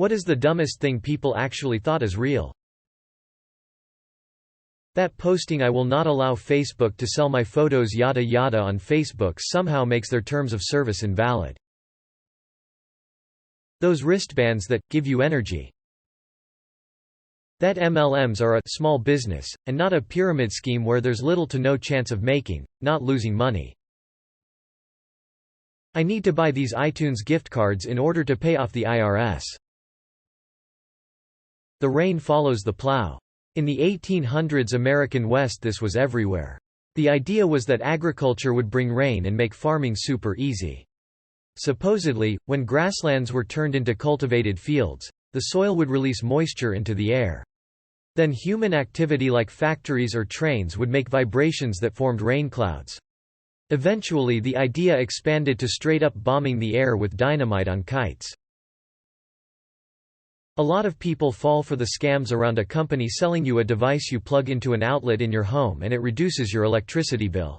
What is the dumbest thing people actually thought is real? That posting "I will not allow Facebook to sell my photos yada yada" on Facebook somehow makes their terms of service invalid. Those wristbands that give you energy. That MLMs are a small business, and not a pyramid scheme where there's little to no chance of making, not losing money. I need to buy these iTunes gift cards in order to pay off the IRS. The rain follows the plow. In the 1800s American West this was everywhere. The idea was that agriculture would bring rain and make farming super easy. Supposedly, when grasslands were turned into cultivated fields, the soil would release moisture into the air. Then human activity like factories or trains would make vibrations that formed rain clouds. Eventually the idea expanded to straight-up bombing the air with dynamite on kites. A lot of people fall for the scams around a company selling you a device you plug into an outlet in your home and it reduces your electricity bill.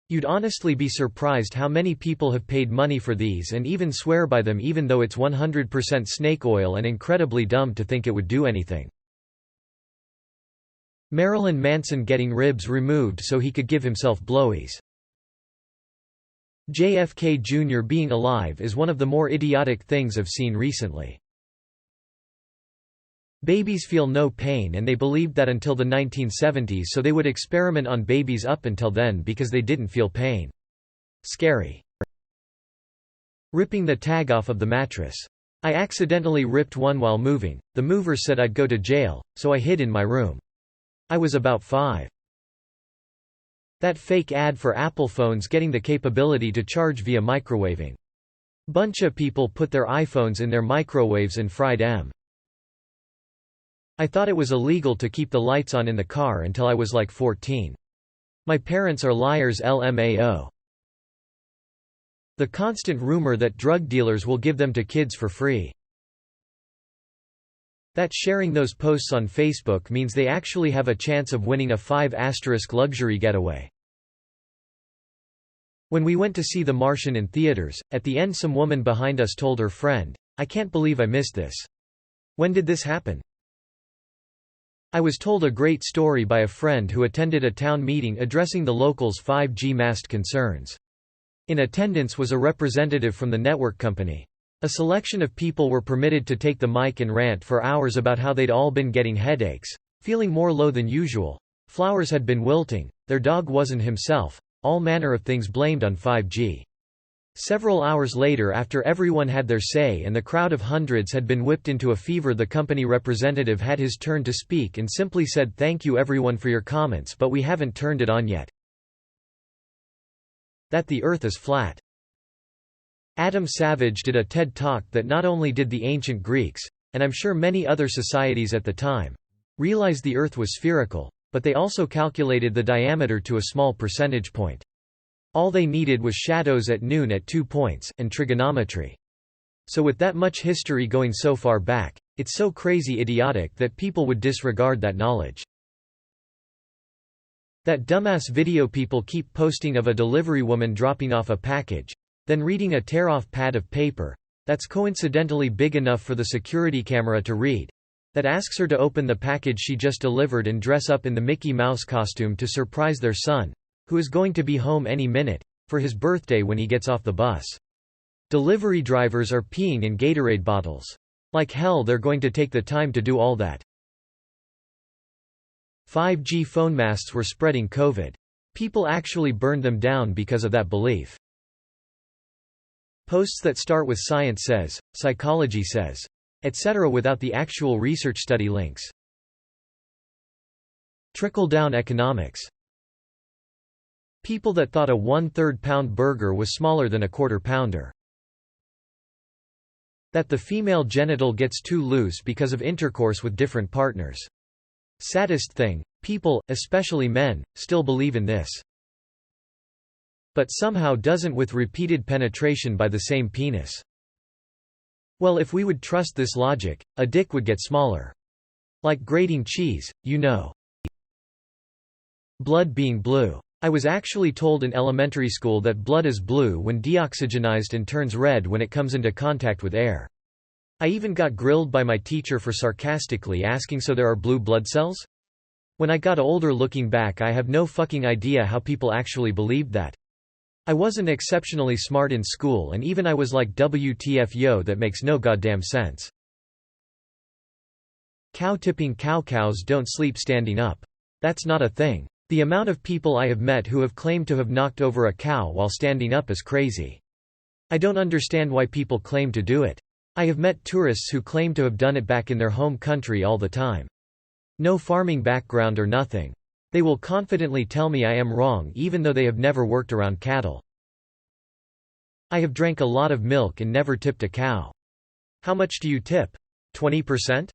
You'd honestly be surprised how many people have paid money for these and even swear by them even though it's 100% snake oil and incredibly dumb to think it would do anything. Marilyn Manson getting ribs removed so he could give himself blowies. JFK Jr. being alive is one of the more idiotic things I've seen recently. Babies feel no pain and they believed that until the 1970s, so they would experiment on babies up until then because they didn't feel pain. Scary. Ripping the tag off of the mattress. I accidentally ripped one while moving. The movers said I'd go to jail, so I hid in my room. I was about 5. That fake ad for Apple phones getting the capability to charge via microwaving. Bunch of people put their iPhones in their microwaves and fried 'em. I thought it was illegal to keep the lights on in the car until I was like 14. My parents are liars LMAO. The constant rumor that drug dealers will give them to kids for free. That sharing those posts on Facebook means they actually have a chance of winning a 5* luxury getaway. When we went to see The Martian in theaters, at the end some woman behind us told her friend, "I can't believe I missed this. When did this happen?" I was told a great story by a friend who attended a town meeting addressing the locals' 5G mast concerns. In attendance was a representative from the network company. A selection of people were permitted to take the mic and rant for hours about how they'd all been getting headaches, feeling more low than usual, flowers had been wilting, their dog wasn't himself, all manner of things blamed on 5G. Several hours later, after everyone had their say and the crowd of hundreds had been whipped into a fever, the company representative had his turn to speak and simply said, "Thank you everyone for your comments, but we haven't turned it on yet." That the Earth is flat. Adam Savage did a TED Talk that not only did the ancient Greeks, and I'm sure many other societies at the time, realize the Earth was spherical, but they also calculated the diameter to a small percentage point. All they needed was shadows at noon at 2 points, and trigonometry. So with that much history going so far back, it's so crazy idiotic that people would disregard that knowledge. That dumbass video people keep posting of a delivery woman dropping off a package, then reading a tear-off pad of paper, that's coincidentally big enough for the security camera to read, that asks her to open the package she just delivered and dress up in the Mickey Mouse costume to surprise their son, who is going to be home any minute, for his birthday when he gets off the bus. Delivery drivers are peeing in Gatorade bottles. Like hell they're going to take the time to do all that. 5G phone masts were spreading COVID. People actually burned them down because of that belief. Posts that start with science says, psychology says, etc. without the actual research study links. Trickle-down economics. People that thought a 1/3 pound burger was smaller than a 1/4 pounder. That the female genital gets too loose because of intercourse with different partners. Saddest thing, people, especially men, still believe in this. But somehow doesn't with repeated penetration by the same penis. Well, if we would trust this logic, a dick would get smaller. Like grating cheese, you know. Blood being blue. I was actually told in elementary school that blood is blue when deoxygenized and turns red when it comes into contact with air. I even got grilled by my teacher for sarcastically asking, so there are blue blood cells? When I got older, looking back, I have no fucking idea how people actually believed that. I wasn't exceptionally smart in school, and even I was like, WTF yo, that makes no goddamn sense. Cow tipping. Cows don't sleep standing up. That's not a thing. The amount of people I have met who have claimed to have knocked over a cow while standing up is crazy. I don't understand why people claim to do it. I have met tourists who claim to have done it back in their home country all the time. No farming background or nothing. They will confidently tell me I am wrong even though they have never worked around cattle. I have drank a lot of milk and never tipped a cow. How much do you tip? 20%?